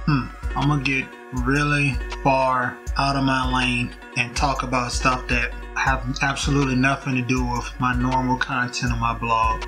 I'm gonna get really far out of my lane and talk about stuff that have absolutely nothing to do with my normal content on my blog.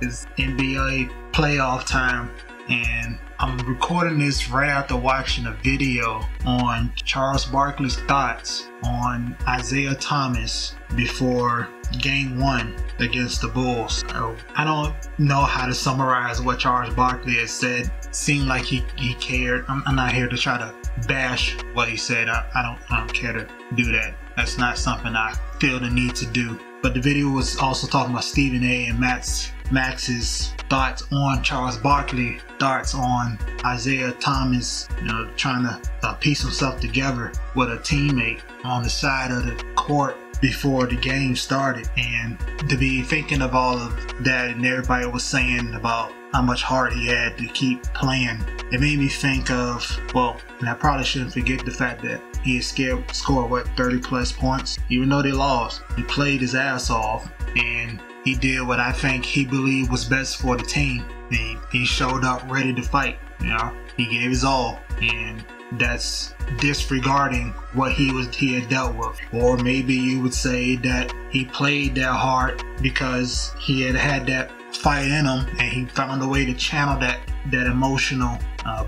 It's NBA playoff time, and I'm recording this right after watching a video on Charles Barkley's thoughts on Isaiah Thomas before Game 1 against the Bulls. So I don't know how to summarize what Charles Barkley has said. Seemed like he cared. I'm not here to try to bash what he said. I don't care to do that. That's not something I feel the need to do. But the video was also talking about Stephen A. and Max's thoughts on Charles Barkley, thoughts on Isaiah Thomas, trying to piece himself together with a teammate on the side of the court before the game started. And to be thinking of all of that, and everybody was saying about how much heart he had to keep playing, it made me think of, and I probably shouldn't forget the fact that he had scored 30 plus points. Even though they lost, he played his ass off and he did what I think he believed was best for the team. He showed up ready to fight. He gave his all, and that's disregarding what he had dealt with. Or maybe you would say that he played that hard because he had that fight in him, and he found a way to channel that emotional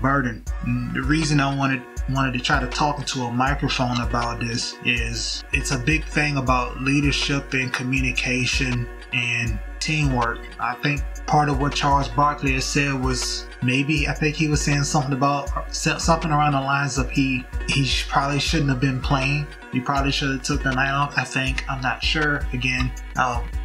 burden. And the reason I wanted to try to talk into a microphone about this is it's a big thing about leadership and communication and teamwork. I think part of what Charles Barkley has said was, I think he was saying something around the lines of he probably shouldn't have been playing. He probably should have took the night off. I'm not sure again.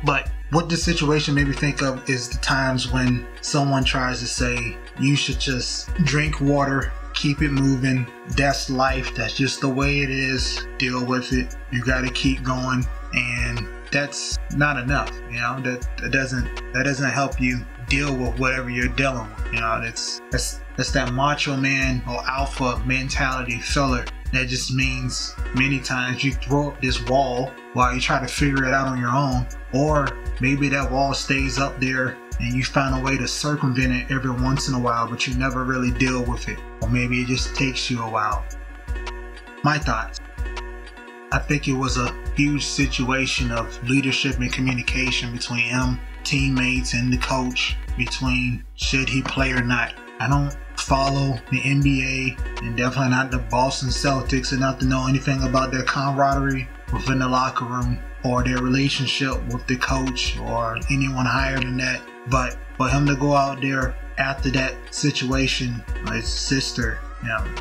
But what this situation made me think of is the times when someone tries to say, you should just drink water, keep it moving. That's life. That's just the way it is. Deal with it. You got to keep going. And that's not enough. That doesn't help you deal with whatever you're dealing with. That's that macho man or alpha mentality filler. That just means many times you throw up this wall while you try to figure it out on your own, or maybe that wall stays up there and you find a way to circumvent it every once in a while, but you never really deal with it. Or maybe it just takes you a while. My thoughts. I think it was a huge situation of leadership and communication between him, teammates, and the coach, between should he play or not. I don't follow the NBA, and definitely not the Boston Celtics, enough to know anything about their camaraderie within the locker room or their relationship with the coach or anyone higher than that. But for him to go out there after that situation, his sister,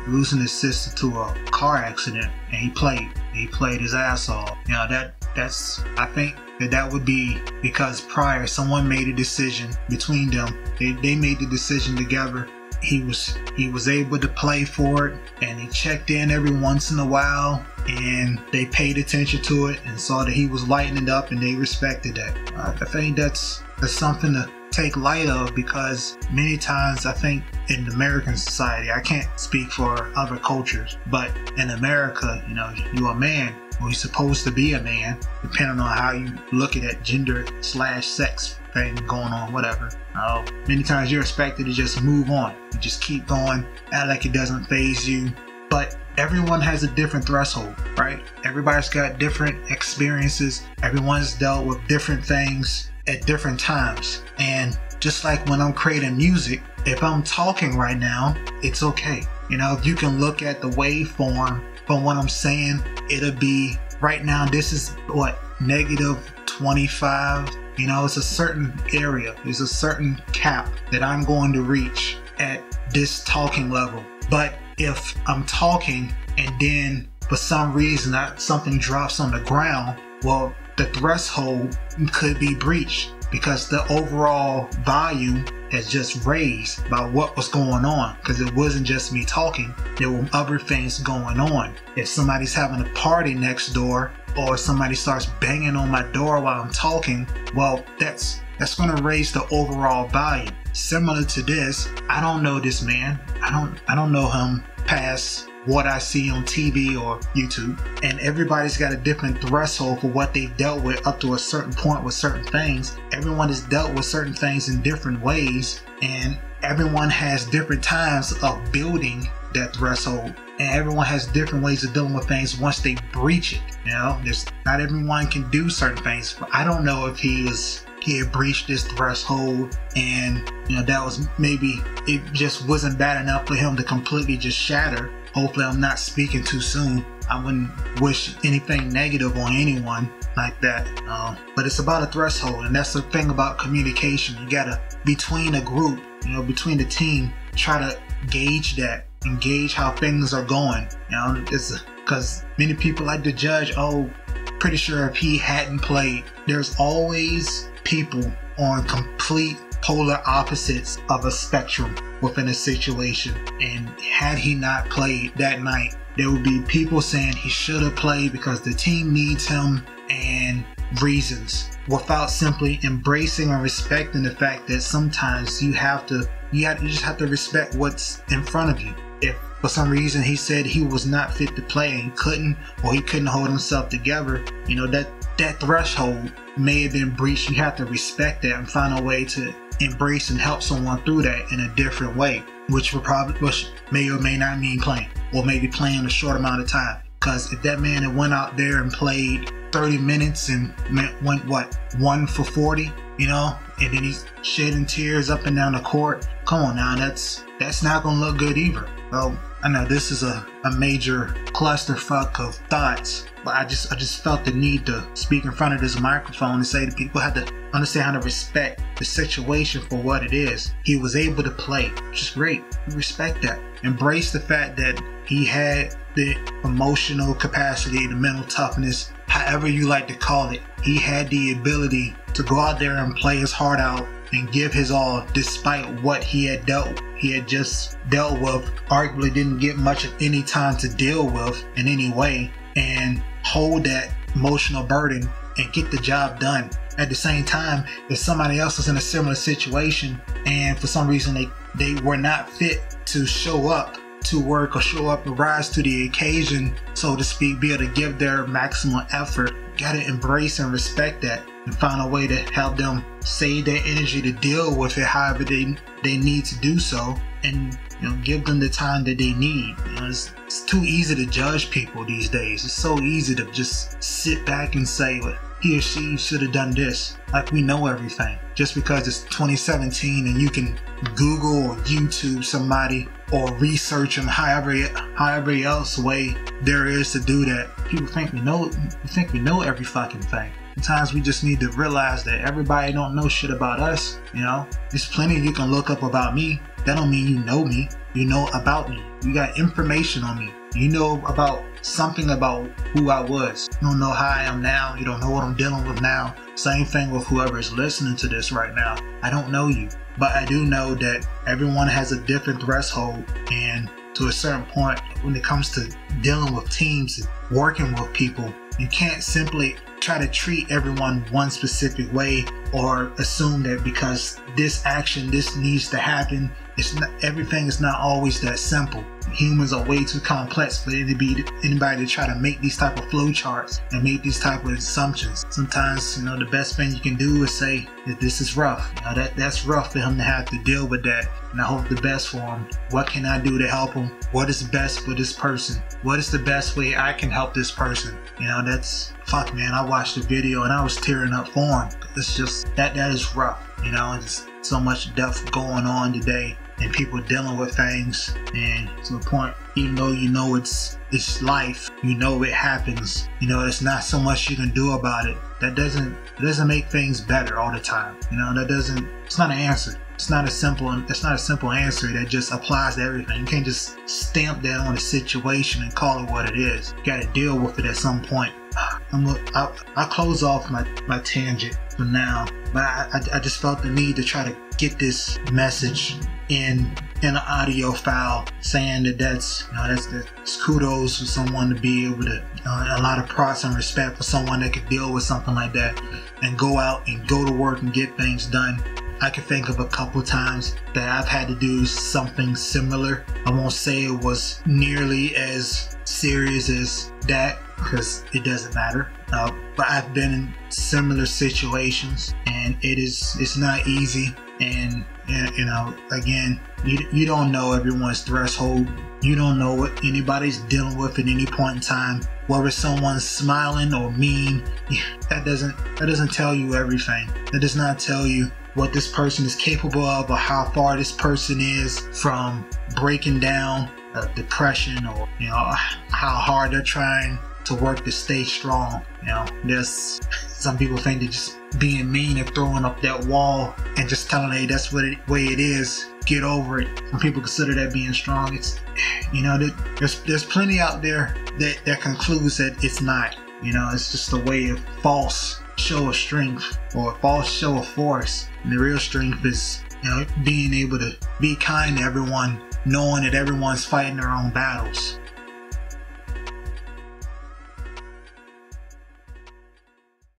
losing his sister to a car accident, and he played his ass off. I think that would be because prior someone made a decision between them. They made the decision together. He was able to play for it, and he checked in every once in a while, and they paid attention to it and saw that he was lighting it up, and they respected that. I think that's something to take light of, because many times I think in American society, I can't speak for other cultures, but in America, you're a man, or you're supposed to be a man, depending on how you look at that gender/sex thing going on, whatever. Many times you're expected to just move on. You just keep going, act like it doesn't faze you. But everyone has a different threshold, right? Everybody's got different experiences. Everyone's dealt with different things at different times. And just like when I'm creating music, if I'm talking right now, it's okay. If you can look at the waveform from what I'm saying, it'll be right now, this is -25. It's a certain area. There's a certain cap that I'm going to reach at this talking level. But if I'm talking and then for some reason something drops on the ground, the threshold could be breached because the overall volume has just raised by what was going on, because it wasn't just me talking. There were other things going on. If somebody's having a party next door, or somebody starts banging on my door while I'm talking, that's going to raise the overall volume. Similar to this, I don't know this man. I don't know him past what I see on TV or YouTube, and everybody's got a different threshold for what they've dealt with up to a certain point with certain things. Everyone has dealt with certain things in different ways, and everyone has different times of building that threshold, and everyone has different ways of dealing with things once they breach it. You know, there's not everyone can do certain things. But I don't know if he had breached this threshold, and you know, that was maybe it just wasn't bad enough for him to completely just shatter. Hopefully I'm not speaking too soon. I wouldn't wish anything negative on anyone like that, but it's about a threshold, and that's the thing about communication. You gotta, between a group, you know, between the team, try to gauge that and gauge how things are going. You know, it's because many people like to judge, oh, pretty sure if he hadn't played. There's always people on complete polar opposites of a spectrum within a situation, and had he not played that night, there would be people saying he should have played because the team needs him and reasons, without simply embracing and respecting the fact that sometimes you just have to respect what's in front of you. If for some reason he said he was not fit to play and he couldn't hold himself together, you know, that threshold may have been breached. You have to respect that and find a way to embrace and help someone through that in a different way, which may or may not mean playing, or maybe playing a short amount of time. Because if that man had went out there and played 30 minutes and went 1 for 40, you know, and then he's shedding tears up and down the court, come on now, that's not gonna look good either. Well, I know this is a major clusterfuck of thoughts, but I just felt the need to speak in front of this microphone and say to people have to understand how to respect the situation for what it is. He was able to play, which is great. We respect that. Embrace the fact that he had the emotional capacity, the mental toughness, however you like to call it. He had the ability to go out there and play his heart out and give his all despite what he had dealt with, arguably didn't get much of any time to deal with in any way, and hold that emotional burden and get the job done. At the same time, if somebody else was in a similar situation and for some reason they were not fit to show up to work or show up and rise to the occasion, so to speak, be able to give their maximum effort, gotta embrace and respect that and find a way to help them save their energy to deal with it however they need to do so, and you know, give them the time that they need. You know, it's too easy to judge people these days. It's so easy to just sit back and say, well, he or she should have done this, like we know everything. Just because it's 2017 and you can Google or YouTube somebody or research them however else way there is to do that. People think we know every fucking thing. Sometimes we just need to realize that everybody don't know shit about us. You know, there's plenty you can look up about me. That don't mean you know me. You know about me. You got information on me. You know about something about who I was. You don't know how I am now. You don't know what I'm dealing with now. Same thing with whoever is listening to this right now. I don't know you, but I do know that everyone has a different threshold, and to a certain point, when it comes to dealing with teams and working with people, you can't simply try to treat everyone one specific way or assume that because this needs to happen. Everything is not always that simple. Humans are way too complex for anybody to try to make these type of flow charts and make these type of assumptions. Sometimes, you know, the best thing you can do is say that this is rough. You know, that's rough for him to have to deal with that, and I hope the best for him. What can I do to help him? What is best for this person? What is the best way I can help this person? You know, fuck, man. I watched the video and I was tearing up for him. It's just that is rough. You know, it's so much depth going on today, and people dealing with things, and to the point, even though you know it's life, you know it happens, you know it's not so much you can do about it. That doesn't make things better all the time. You know, it's not an answer. It's not a simple answer that just applies to everything. You can't just stamp that on a situation and call it what it is. You gotta deal with it at some point. I'll close off my tangent for now, but I just felt the need to try to get this message in an audio file, saying that's kudos for someone to be able to, a lot of props and respect for someone that could deal with something like that and go out and go to work and get things done. I can think of a couple times that I've had to do something similar. I won't say it was nearly as serious as that, because it doesn't matter. But I've been in similar situations, and it's not easy. And you know, again, you don't know everyone's threshold. You don't know what anybody's dealing with at any point in time. Whether someone's smiling or mean, that doesn't tell you everything. That does not tell you what this person is capable of, or how far this person is from breaking down depression, or how hard they're trying to work to stay strong. There's some people think that just being mean and throwing up that wall and just telling, hey, that's what way it is, get over it. Some people consider that being strong. It's there's plenty out there that concludes that it's not. It's just a way of false show of strength or a false show of force. And the real strength is being able to be kind to everyone, knowing that everyone's fighting their own battles.